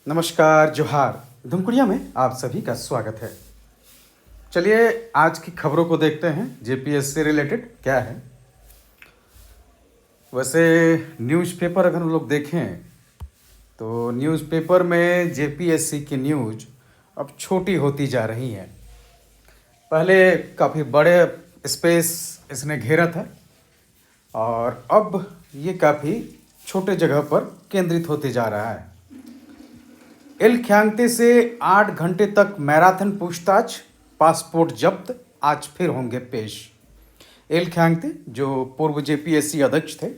नमस्कार, जोहार। धुमकुड़िया में आप सभी का स्वागत है। चलिए आज की खबरों को देखते हैं। जेपीएससी से रिलेटेड क्या है। वैसे न्यूज़पेपर अगर हम लोग देखें तो न्यूज़पेपर में जेपीएससी की न्यूज़ अब छोटी होती जा रही हैं। पहले काफ़ी बड़े स्पेस इसने घेरा था और अब ये काफ़ी छोटे जगह पर केंद्रित होते जा रहा है। एल ख्यांगते से 8 घंटे तक मैराथन पूछताछ, पासपोर्ट जब्त, आज फिर होंगे पेश। एल ख्यांगते जो पूर्व जेपीएससी अध्यक्ष थे,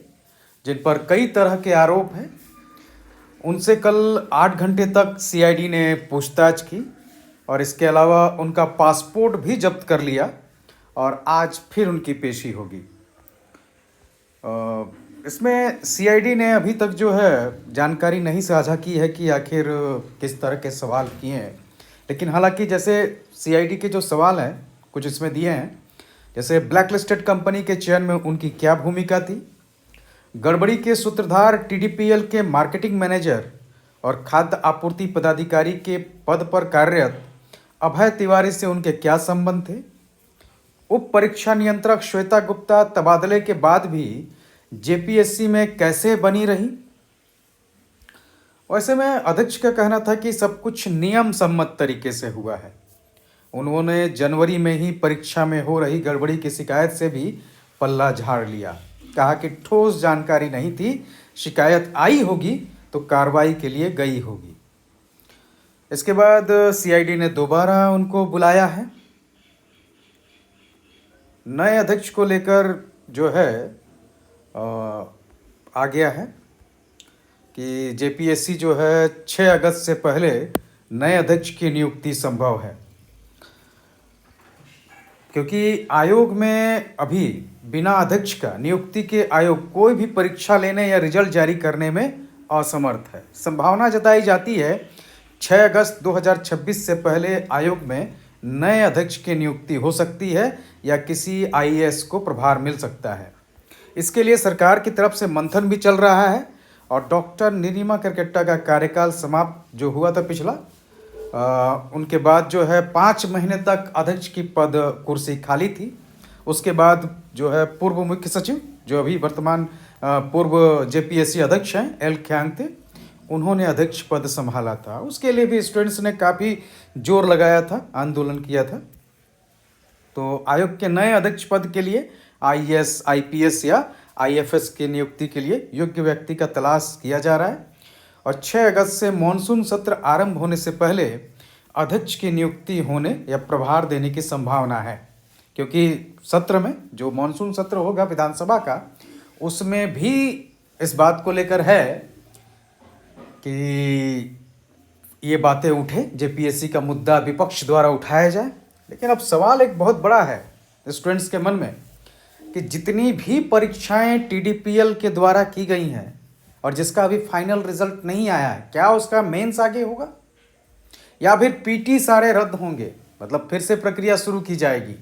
जिन पर कई तरह के आरोप हैं, उनसे कल 8 घंटे तक सीआईडी ने पूछताछ की और इसके अलावा उनका पासपोर्ट भी जब्त कर लिया और आज फिर उनकी पेशी होगी। इसमें सीआईडी ने अभी तक जो है जानकारी नहीं साझा की है कि आखिर किस तरह के सवाल किए हैं, लेकिन हालांकि जैसे सीआईडी के जो सवाल हैं कुछ इसमें दिए हैं, जैसे ब्लैक लिस्टेड कंपनी के चयन में उनकी क्या भूमिका थी, गड़बड़ी के सूत्रधार टीडीपीएल के मार्केटिंग मैनेजर और खाद्य आपूर्ति पदाधिकारी के पद पर कार्यरत अभय तिवारी से उनके क्या संबंध थे, उप परीक्षा नियंत्रक श्वेता गुप्ता तबादले के बाद भी जेपीएससी में कैसे बनी रही। वैसे में अध्यक्ष का कहना था कि सब कुछ नियम सम्मत तरीके से हुआ है। उन्होंने जनवरी में ही परीक्षा में हो रही गड़बड़ी की शिकायत से भी पल्ला झाड़ लिया। कहा कि ठोस जानकारी नहीं थी, शिकायत आई होगी तो कार्रवाई के लिए गई होगी। इसके बाद सीआईडी ने दोबारा उनको बुलाया है। नए अध्यक्ष को लेकर जो है आ गया है कि जेपीएससी जो है 6 अगस्त से पहले नए अध्यक्ष की नियुक्ति संभव है, क्योंकि आयोग में अभी बिना अध्यक्ष का नियुक्ति के आयोग कोई भी परीक्षा लेने या रिजल्ट जारी करने में असमर्थ है। संभावना जताई जाती है 6 अगस्त 2026 से पहले आयोग में नए अध्यक्ष की नियुक्ति हो सकती है या किसी आईएएस को प्रभार मिल सकता है। इसके लिए सरकार की तरफ से मंथन भी चल रहा है और डॉक्टर नीलिमा करकेट्टा का कार्यकाल समाप्त जो हुआ था पिछला, उनके बाद जो है 5 महीने तक अध्यक्ष की पद कुर्सी खाली थी। उसके बाद जो है पूर्व मुख्य सचिव जो अभी वर्तमान पूर्व जेपीएससी अध्यक्ष हैं एल ख्यांगते, उन्होंने अध्यक्ष पद संभाला था। उसके लिए भी स्टूडेंट्स ने काफ़ी जोर लगाया था, आंदोलन किया था। तो आयोग के नए अध्यक्ष पद के लिए आईएएस, आईपीएस या आईएफएस की नियुक्ति के लिए योग्य व्यक्ति का तलाश किया जा रहा है और 6 अगस्त से मॉनसून सत्र आरंभ होने से पहले अध्यक्ष की नियुक्ति होने या प्रभार देने की संभावना है, क्योंकि सत्र में जो मॉनसून सत्र होगा विधानसभा का, उसमें भी इस बात को लेकर है कि ये बातें उठे, जेपीएससी का मुद्दा विपक्ष द्वारा उठाया जाए। लेकिन अब सवाल एक बहुत बड़ा है स्टूडेंट्स के मन में कि जितनी भी परीक्षाएं टीडीपीएल के द्वारा की गई हैं और जिसका अभी फाइनल रिजल्ट नहीं आया है, क्या उसका मेंस आगे होगा या फिर पीटी सारे रद्द होंगे, मतलब फिर से प्रक्रिया शुरू की जाएगी।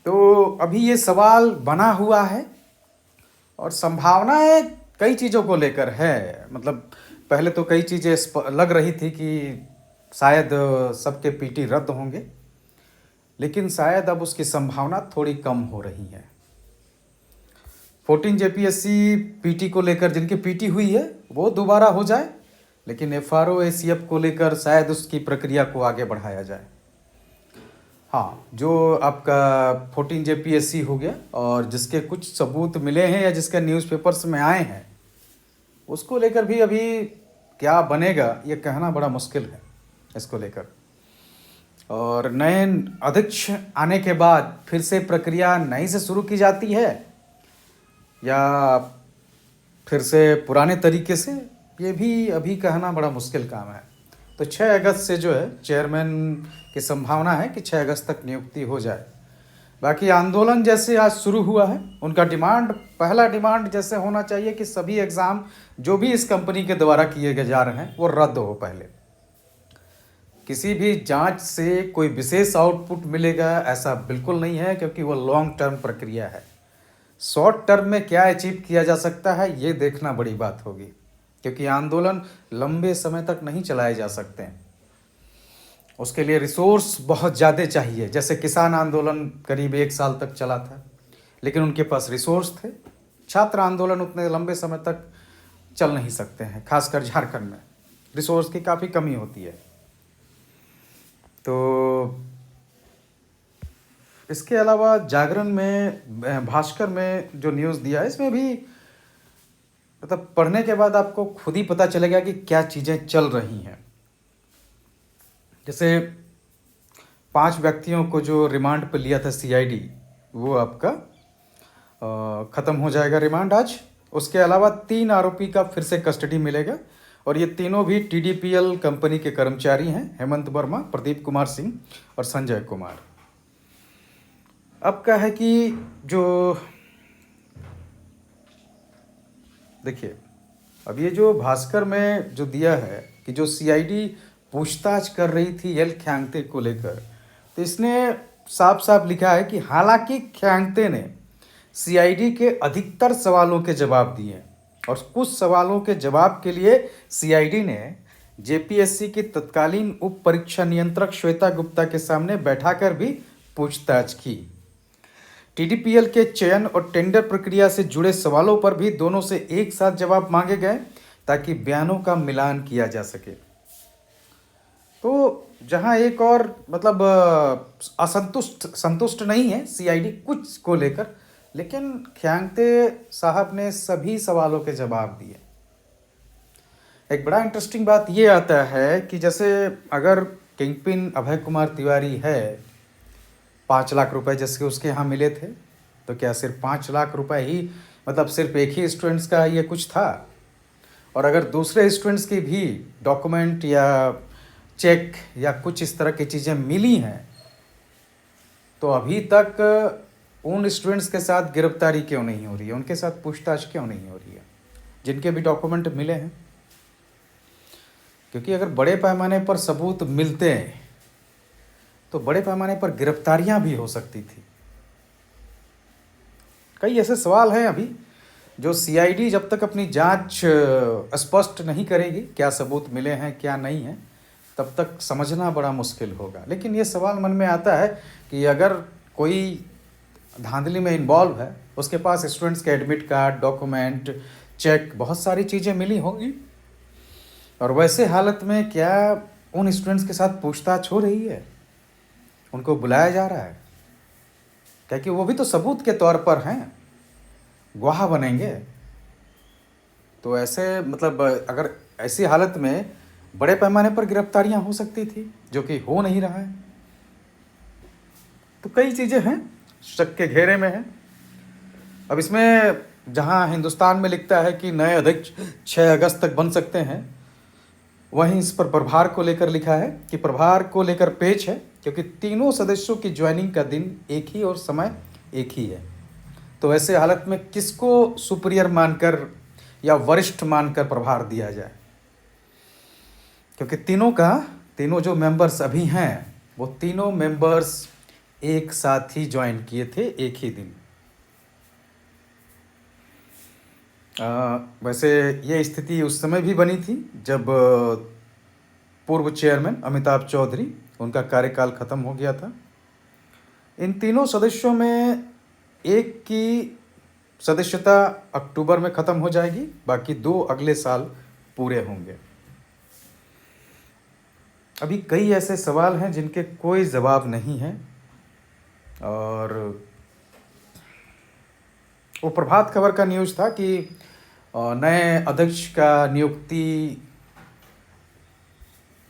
तो अभी ये सवाल बना हुआ है और संभावनाएं कई चीज़ों को लेकर है। मतलब पहले तो कई चीज़ें लग रही थी कि शायद सबके पीटी रद्द होंगे, लेकिन शायद अब उसकी संभावना थोड़ी कम हो रही है। 14 जेपीएससी पीटी को लेकर जिनकी पीटी हुई है वो दोबारा हो जाए, लेकिन एफआरओ एसीएफ को लेकर शायद उसकी प्रक्रिया को आगे बढ़ाया जाए। हाँ, जो आपका 14 जेपीएससी हो गया और जिसके कुछ सबूत मिले हैं या जिसके न्यूज़पेपर्स में आए हैं, उसको लेकर भी अभी क्या बनेगा ये कहना बड़ा मुश्किल है इसको लेकर। और नए अध्यक्ष आने के बाद फिर से प्रक्रिया नई से शुरू की जाती है या फिर से पुराने तरीके से, ये भी अभी कहना बड़ा मुश्किल काम है। तो 6 अगस्त से जो है चेयरमैन की संभावना है कि 6 अगस्त तक नियुक्ति हो जाए। बाकी आंदोलन जैसे आज शुरू हुआ है, उनका डिमांड, पहला डिमांड जैसे होना चाहिए कि सभी एग्ज़ाम जो भी इस कंपनी के द्वारा किए गए जा रहे हैं वो रद्द हो। पहले किसी भी जांच से कोई विशेष आउटपुट मिलेगा ऐसा बिल्कुल नहीं है, क्योंकि वो लॉन्ग टर्म प्रक्रिया है। शॉर्ट टर्म में क्या अचीव किया जा सकता है ये देखना बड़ी बात होगी। क्योंकि आंदोलन लंबे समय तक नहीं चलाए जा सकते हैं। उसके लिए रिसोर्स बहुत ज़्यादा चाहिए। जैसे किसान आंदोलन करीब 1 साल तक चला था, लेकिन उनके पास रिसोर्स थे। छात्र आंदोलन उतने लंबे समय तक चल नहीं सकते हैं, खासकर झारखंड में रिसोर्स की काफ़ी कमी होती है। तो इसके अलावा जागरण में, भास्कर में जो न्यूज़ दिया है, इसमें भी मतलब पढ़ने के बाद आपको खुद ही पता चलेगा कि क्या चीज़ें चल रही हैं। जैसे 5 व्यक्तियों को जो रिमांड पर लिया था सीआईडी, वो आपका ख़त्म हो जाएगा रिमांड आज। उसके अलावा 3 आरोपी का फिर से कस्टडी मिलेगा, और ये तीनों भी टीडीपीएल कंपनी के कर्मचारी हैं, हेमंत वर्मा, प्रदीप कुमार सिंह और संजय कुमार। अब क्या है कि जो देखिए, अब ये जो भास्कर में जो दिया है कि जो सीआईडी पूछताछ कर रही थी एल ख्यांगते को लेकर, तो इसने साफ साफ लिखा है कि हालांकि ख्यांगते ने सीआईडी के अधिकतर सवालों के जवाब दिए, और कुछ सवालों के जवाब के लिए सीआईडी ने जेपीएससी की तत्कालीन उप परीक्षा नियंत्रक श्वेता गुप्ता के सामने बैठाकर भी पूछताछ की। टीडीपीएल के चयन और टेंडर प्रक्रिया से जुड़े सवालों पर भी दोनों से एक साथ जवाब मांगे गए, ताकि बयानों का मिलान किया जा सके। तो जहां एक और मतलब संतुष्ट नहीं है सीआईडी कुछ को लेकर, लेकिन ख्यांगते साहब ने सभी सवालों के जवाब दिए। एक बड़ा इंटरेस्टिंग बात ये आता है कि जैसे अगर किंगपिन अभय कुमार तिवारी है, 5 लाख रुपए जैसे उसके यहाँ मिले थे, तो क्या सिर्फ 5 लाख रुपए ही, मतलब सिर्फ एक ही स्टूडेंट्स का ये कुछ था? और अगर दूसरे स्टूडेंट्स की भी डॉक्यूमेंट या चेक या कुछ इस तरह की चीज़ें मिली हैं, तो अभी तक उन स्टूडेंट्स के साथ गिरफ्तारी क्यों नहीं हो रही है, उनके साथ पूछताछ क्यों नहीं हो रही है, जिनके भी डॉक्यूमेंट मिले हैं? क्योंकि अगर बड़े पैमाने पर सबूत मिलते हैं तो बड़े पैमाने पर गिरफ्तारियां भी हो सकती थी। कई ऐसे सवाल हैं अभी जो सीआईडी जब तक अपनी जांच स्पष्ट नहीं करेगी, क्या सबूत मिले हैं क्या नहीं है, तब तक समझना बड़ा मुश्किल होगा। लेकिन ये सवाल मन में आता है कि अगर कोई धांधली में इन्वॉल्व है, उसके पास स्टूडेंट्स के एडमिट कार्ड, डॉक्यूमेंट, चेक, बहुत सारी चीज़ें मिली होंगी, और वैसे हालत में क्या उन स्टूडेंट्स के साथ पूछताछ हो रही है, उनको बुलाया जा रहा है? क्योंकि वो भी तो सबूत के तौर पर हैं, गवाह बनेंगे। तो ऐसे मतलब अगर ऐसी हालत में बड़े पैमाने पर गिरफ्तारियां हो सकती थी, जो कि हो नहीं रहा है। तो कई चीज़ें हैं, शक के घेरे में हैं। अब इसमें जहां हिंदुस्तान में लिखता है कि नए अध्यक्ष 6 अगस्त तक बन सकते हैं, वहीं इस पर प्रभार को लेकर लिखा है कि प्रभार को लेकर पेच है, क्योंकि तीनों सदस्यों की ज्वाइनिंग का दिन एक ही और समय एक ही है। तो ऐसे हालत में किसको सुपीरियर मानकर या वरिष्ठ मानकर प्रभार दिया जाए? क्योंकि तीनों जो मेंबर्स अभी हैं, वो तीनों मेंबर्स एक साथ ही ज्वाइन किए थे एक ही दिन। वैसे ये स्थिति उस समय भी बनी थी जब पूर्व चेयरमैन अमिताभ चौधरी, उनका कार्यकाल खत्म हो गया था। इन तीनों सदस्यों में एक की सदस्यता अक्टूबर में खत्म हो जाएगी, बाकी 2 अगले साल पूरे होंगे। अभी कई ऐसे सवाल हैं जिनके कोई जवाब नहीं है, और वो प्रभात खबर का न्यूज़ था कि नए अध्यक्ष का नियुक्ति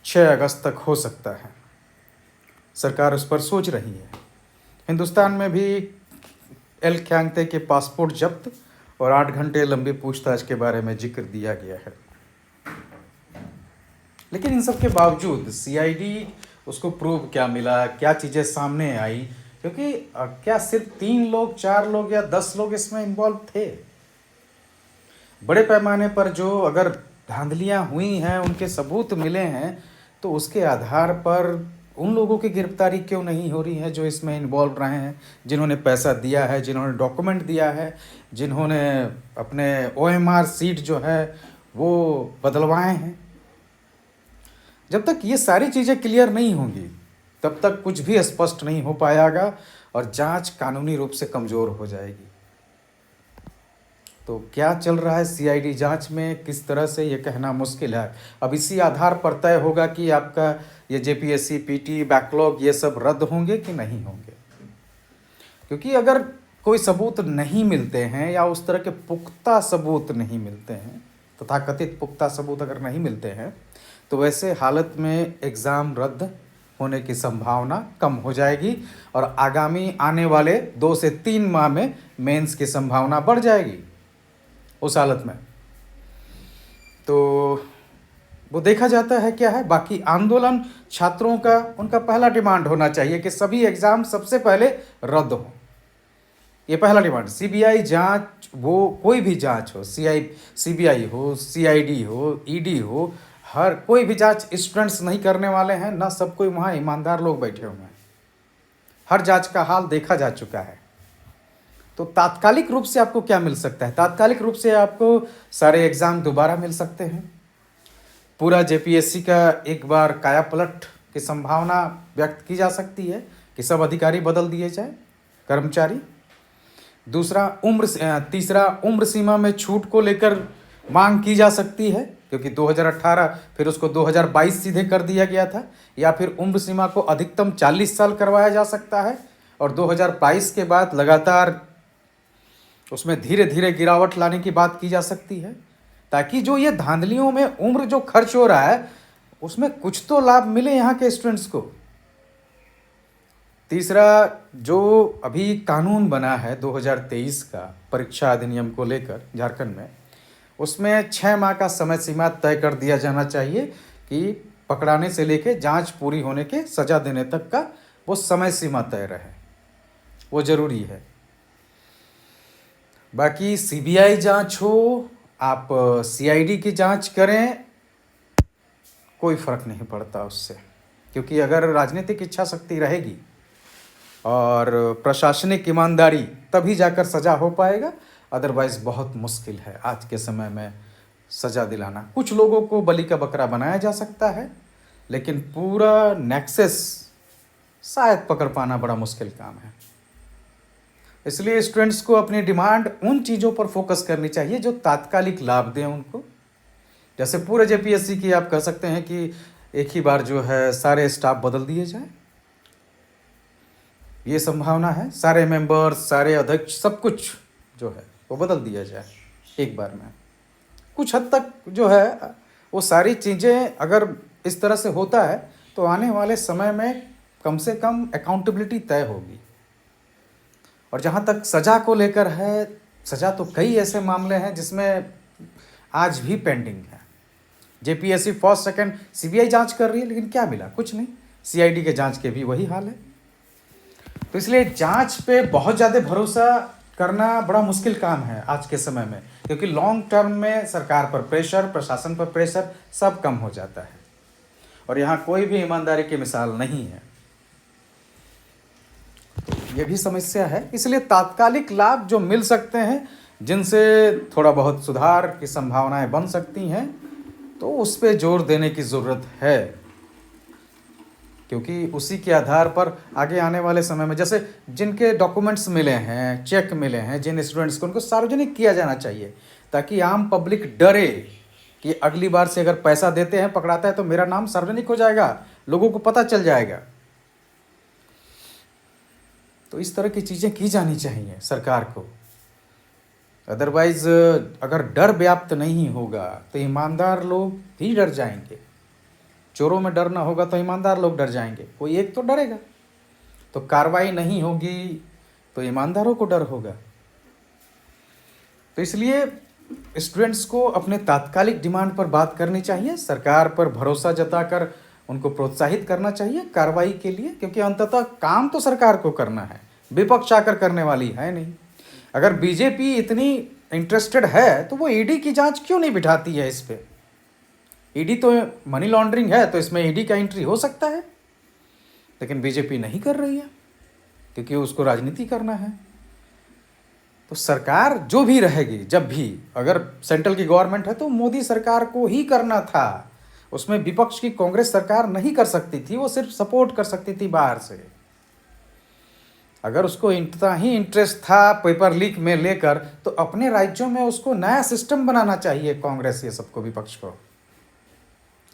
6 अगस्त तक हो सकता है। सरकार उस पर सोच रही है। हिंदुस्तान में भी एल ख्यांगते के पासपोर्ट जब्त और 8 घंटे लंबी पूछताछ के बारे में जिक्र दिया गया है। लेकिन इन सब के बावजूद सीआईडी उसको प्रूव क्या मिला, क्या चीज़ें सामने आई? क्योंकि क्या सिर्फ 3 लोग, 4 लोग या 10 लोग इसमें इन्वॉल्व थे? बड़े पैमाने पर जो अगर धांधलियाँ हुई हैं, उनके सबूत मिले हैं, तो उसके आधार पर उन लोगों की गिरफ्तारी क्यों नहीं हो रही है जो इसमें इन्वॉल्व रहे हैं, जिन्होंने पैसा दिया है, जिन्होंने डॉक्यूमेंट दिया है, जिन्होंने अपने ओएमआर सीट जो है वो बदलवाए हैं। जब तक ये सारी चीज़ें क्लियर नहीं होंगी तब तक कुछ भी स्पष्ट नहीं हो पाएगा और जांच कानूनी रूप से कमज़ोर हो जाएगी। तो क्या चल रहा है सीआईडी जांच में, किस तरह से, ये कहना मुश्किल है। अब इसी आधार पर तय होगा कि आपका ये जेपीएससी, पीटी, बैकलॉग ये सब रद्द होंगे कि नहीं होंगे। क्योंकि अगर कोई सबूत नहीं मिलते हैं या उस तरह के पुख्ता सबूत नहीं मिलते हैं, तथाकथित पुख्ता सबूत अगर नहीं मिलते हैं, तो वैसे हालत में एग्ज़ाम रद्द होने की संभावना कम हो जाएगी और आगामी आने वाले 2 से 3 माह में मेंस की संभावना बढ़ जाएगी उस हालत में। तो वो देखा जाता है क्या है। बाकी आंदोलन छात्रों का, उनका पहला डिमांड होना चाहिए कि सभी एग्ज़ाम सबसे पहले रद्द हो। ये पहला डिमांड। सीबीआई जांच, वो कोई भी जांच हो, सीबीआई हो, सीआईडी हो, ईडी हो, हर कोई भी जांच स्टूडेंट्स नहीं करने वाले हैं ना, सब कोई वहाँ ईमानदार लोग बैठे हुए हैं। हर जांच का हाल देखा जा चुका है। तो तात्कालिक रूप से आपको क्या मिल सकता है? तात्कालिक रूप से आपको सारे एग्ज़ाम दोबारा मिल सकते हैं। पूरा जेपीएससी का एक बार काया पलट की संभावना व्यक्त की जा सकती है कि सब अधिकारी बदल दिए जाए, कर्मचारी। तीसरा उम्र सीमा में छूट को लेकर मांग की जा सकती है, क्योंकि 2018 फिर उसको 2022 सीधे कर दिया गया था। या फिर उम्र सीमा को अधिकतम 40 साल करवाया जा सकता है और 2022 के बाद लगातार उसमें धीरे धीरे गिरावट लाने की बात की जा सकती है, ताकि जो ये धांधलियों में उम्र जो खर्च हो रहा है उसमें कुछ तो लाभ मिले यहाँ के स्टूडेंट्स को। तीसरा, जो अभी कानून बना है 2023 का परीक्षा अधिनियम को लेकर झारखंड में, उसमें 6 माह का समय सीमा तय कर दिया जाना चाहिए कि पकड़ाने से लेके जांच पूरी होने के सज़ा देने तक का वो समय सीमा तय रहे, वो ज़रूरी है। बाकी सीबीआई जांच हो, आप सीआईडी की जांच करें, कोई फ़र्क नहीं पड़ता उससे। क्योंकि अगर राजनीतिक इच्छा शक्ति रहेगी और प्रशासनिक ईमानदारी, तभी जाकर सज़ा हो पाएगा। अदरवाइज़ बहुत मुश्किल है आज के समय में सज़ा दिलाना। कुछ लोगों को बलि का बकरा बनाया जा सकता है, लेकिन पूरा नेक्सस शायद पकड़ पाना बड़ा मुश्किल काम है। इसलिए स्टूडेंट्स को अपनी डिमांड उन चीज़ों पर फोकस करनी चाहिए जो तात्कालिक लाभ दें उनको। जैसे पूरे जेपीएससी की आप कह सकते हैं कि एक ही बार जो है सारे स्टाफ बदल दिए जाए, ये संभावना है। सारे मेंबर्स, सारे अध्यक्ष, सब कुछ जो है वो बदल दिया जाए एक बार में। कुछ हद तक जो है वो सारी चीज़ें अगर इस तरह से होता है तो आने वाले समय में कम से कम अकाउंटेबिलिटी तय होगी। और जहाँ तक सज़ा को लेकर है, सज़ा तो कई ऐसे मामले हैं जिसमें आज भी पेंडिंग है। जेपीएससी फर्स्ट सेकंड सीबीआई जांच कर रही है, लेकिन क्या मिला? कुछ नहीं। सीआईडी के जांच के भी वही हाल है। तो इसलिए जांच पे बहुत ज़्यादा भरोसा करना बड़ा मुश्किल काम है आज के समय में, क्योंकि लॉन्ग टर्म में सरकार पर प्रेशर, प्रशासन पर प्रेशर, सब कम हो जाता है और यहाँ कोई भी ईमानदारी की मिसाल नहीं है। तो ये भी समस्या है। इसलिए तात्कालिक लाभ जो मिल सकते हैं, जिनसे थोड़ा बहुत सुधार की संभावनाएं बन सकती हैं, तो उस पर जोर देने की ज़रूरत है। क्योंकि उसी के आधार पर आगे आने वाले समय में, जैसे जिनके डॉक्यूमेंट्स मिले हैं, चेक मिले हैं, जिन स्टूडेंट्स को, उनको सार्वजनिक किया जाना चाहिए, ताकि आम पब्लिक डरे कि अगली बार से अगर पैसा देते हैं, पकड़ाता है, तो मेरा नाम सार्वजनिक हो जाएगा, लोगों को पता चल जाएगा। तो इस तरह की चीज़ें की जानी चाहिए सरकार को। अदरवाइज़ अगर डर व्याप्त नहीं होगा तो ईमानदार लोग भी डर जाएंगे। चोरों में डर ना होगा तो ईमानदार लोग डर जाएंगे। कोई एक तो डरेगा, तो कार्रवाई नहीं होगी तो ईमानदारों को डर होगा। तो इसलिए स्टूडेंट्स को अपने तात्कालिक डिमांड पर बात करनी चाहिए, सरकार पर भरोसा जताकर उनको प्रोत्साहित करना चाहिए कार्रवाई के लिए, क्योंकि अंततः काम तो सरकार को करना है, विपक्ष आकर करने वाली है नहीं। अगर बीजेपी इतनी इंटरेस्टेड है तो वो ईडी की जांच क्यों नहीं बिठाती है इस पर? ईडी तो मनी लॉन्ड्रिंग है, तो इसमें ईडी का एंट्री हो सकता है, लेकिन बीजेपी नहीं कर रही है क्योंकि उसको राजनीति करना है। तो सरकार जो भी रहेगी, जब भी अगर सेंट्रल की गवर्नमेंट है तो मोदी सरकार को ही करना था। उसमें विपक्ष की कांग्रेस सरकार नहीं कर सकती थी, वो सिर्फ सपोर्ट कर सकती थी बाहर से। अगर उसको इतना ही इंटरेस्ट था पेपर लीक में लेकर, तो अपने राज्यों में उसको नया सिस्टम बनाना चाहिए, कांग्रेस ये सबको, विपक्ष को।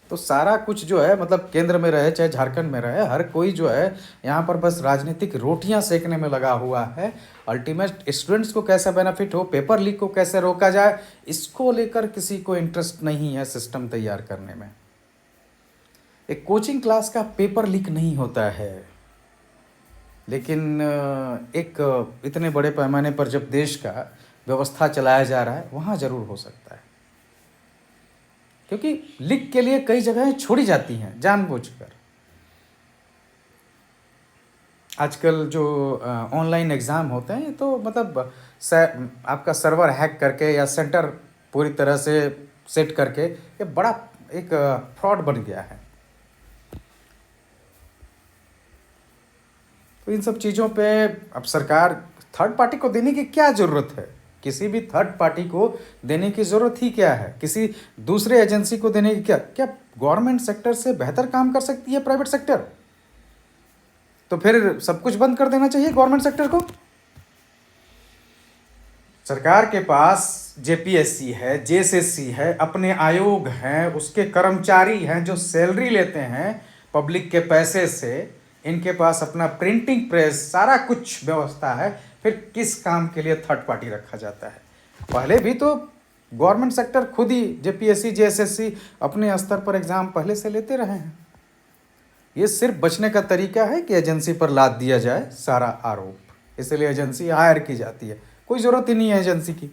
तो सारा कुछ जो है, मतलब केंद्र में रहे चाहे झारखंड में रहे, हर कोई जो है यहाँ पर बस राजनीतिक रोटियां सेकने में लगा हुआ है। अल्टीमेट स्टूडेंट्स को कैसे बेनिफिट हो, पेपर लीक को कैसे रोका जाए, इसको लेकर किसी को इंटरेस्ट नहीं है सिस्टम तैयार करने में। एक कोचिंग क्लास का पेपर लीक नहीं होता है, लेकिन एक इतने बड़े पैमाने पर जब देश का व्यवस्था चलाया जा रहा है, वहाँ ज़रूर हो सकता है। क्योंकि लीक के लिए कई जगहें छोड़ी जाती हैं जानबूझकर। आजकल जो ऑनलाइन एग्ज़ाम होते हैं, तो मतलब आपका सर्वर हैक करके या सेंटर पूरी तरह से सेट करके ये बड़ा एक फ्रॉड बन गया है। तो इन सब चीज़ों पे अब सरकार, थर्ड पार्टी को देने की क्या ज़रूरत है? किसी भी थर्ड पार्टी को देने की ज़रूरत ही क्या है? किसी दूसरे एजेंसी को देने की क्या गवर्नमेंट सेक्टर से बेहतर काम कर सकती है प्राइवेट सेक्टर? तो फिर सब कुछ बंद कर देना चाहिए गवर्नमेंट सेक्टर को। सरकार के पास जेपीएससी है, जेएसएससी है, अपने आयोग हैं, उसके कर्मचारी हैं जो सैलरी लेते हैं पब्लिक के पैसे से, इनके पास अपना प्रिंटिंग प्रेस, सारा कुछ व्यवस्था है। फिर किस काम के लिए थर्ड पार्टी रखा जाता है? पहले भी तो गवर्नमेंट सेक्टर खुद ही जेपीएससी जेएसएससी अपने स्तर पर एग्ज़ाम पहले से लेते रहे हैं। ये सिर्फ बचने का तरीका है कि एजेंसी पर लाद दिया जाए सारा आरोप, इसलिए एजेंसी हायर की जाती है। कोई ज़रूरत ही नहीं है एजेंसी की,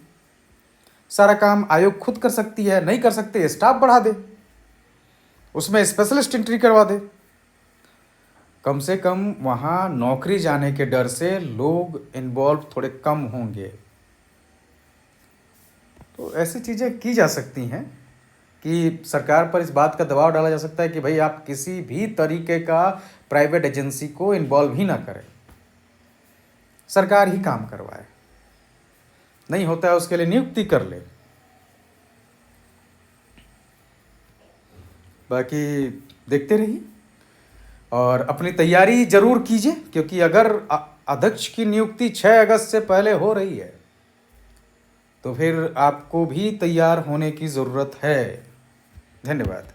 सारा काम आयोग खुद कर सकती है। नहीं कर सकते, स्टाफ बढ़ा दे, उसमें स्पेशलिस्ट एंट्री करवा दे। कम से कम वहाँ नौकरी जाने के डर से लोग इन्वॉल्व थोड़े कम होंगे। तो ऐसी चीज़ें की जा सकती हैं कि सरकार पर इस बात का दबाव डाला जा सकता है कि भाई आप किसी भी तरीके का प्राइवेट एजेंसी को इन्वॉल्व ही ना करें, सरकार ही काम करवाए। नहीं होता है उसके लिए नियुक्ति कर ले। बाकी देखते रहिए और अपनी तैयारी जरूर कीजिए, क्योंकि अगर अध्यक्ष की नियुक्ति 6 अगस्त से पहले हो रही है तो फिर आपको भी तैयार होने की ज़रूरत है। धन्यवाद।